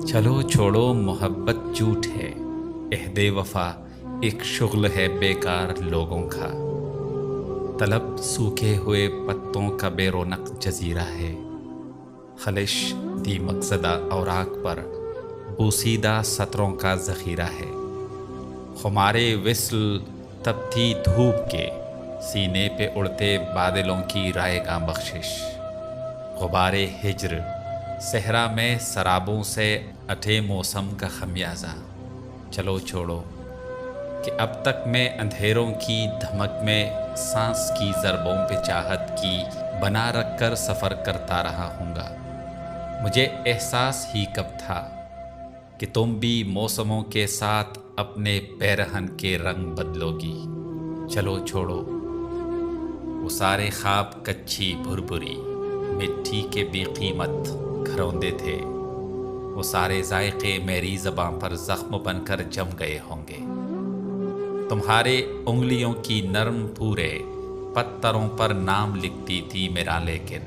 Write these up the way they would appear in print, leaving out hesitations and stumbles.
چلو چھوڑو محبت جھوٹ ہے، عہد وفا ایک شغل ہے بیکار لوگوں کا۔ طلب سوکھے ہوئے پتوں کا بے رونق جزیرہ ہے، خلش دیمک زدہ اوراق پر بوسیدہ سطروں کا ذخیرہ ہے۔ خمارے وصل تپتی دھوپ کے سینے پہ اڑتے بادلوں کی رائے گاں بخشش۔ غبار ہجر صحرا میں سرابوں سے اٹھے موسم کا خمیازہ۔ چلو چھوڑو کہ اب تک میں اندھیروں کی دھمک میں سانس کی ضربوں پہ چاہت کی بنا رکھ کر سفر کرتا رہا ہوں گا۔ مجھے احساس ہی کب تھا کہ تم بھی موسموں کے ساتھ اپنے پیرہن کے رنگ بدلو گی۔ چلو چھوڑو وہ سارے خواب کچھی بھربھری مٹی کے بے قیمت گھروندے تھے، وہ سارے ذائقے میری زباں پر زخم بن کر جم گئے ہوں گے۔ تمہارے انگلیوں کی نرم پورے پتھروں پر نام لکھتی تھی میرا، لیکن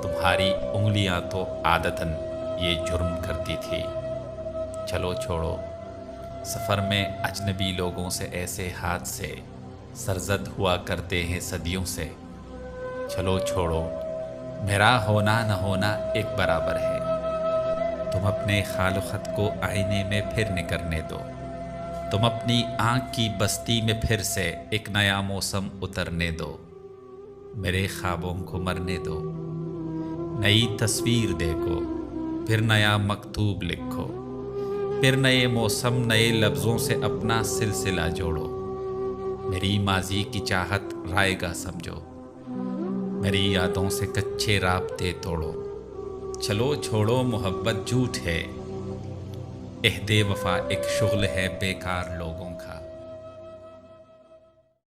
تمہاری انگلیاں تو عادتاً یہ جرم کرتی تھی۔ چلو چھوڑو سفر میں اجنبی لوگوں سے ایسے ہاتھ سے سرزد ہوا کرتے ہیں صدیوں سے۔ چلو چھوڑو میرا ہونا نہ ہونا ایک برابر ہے۔ تم اپنے خال و خط کو آئینے میں پھر نکرنے دو، تم اپنی آنکھ کی بستی میں پھر سے ایک نیا موسم اترنے دو۔ میرے خوابوں کو مرنے دو، نئی تصویر دیکھو، پھر نیا مکتوب لکھو، پھر نئے موسم نئے لفظوں سے اپنا سلسلہ جوڑو۔ میری ماضی کی چاہت رائے گا سمجھو، میری یادوں سے کچے رابطے توڑو۔ چلو چھوڑو محبت جھوٹ ہے، عہد وفا ایک شغل ہے بیکار لوگوں کا۔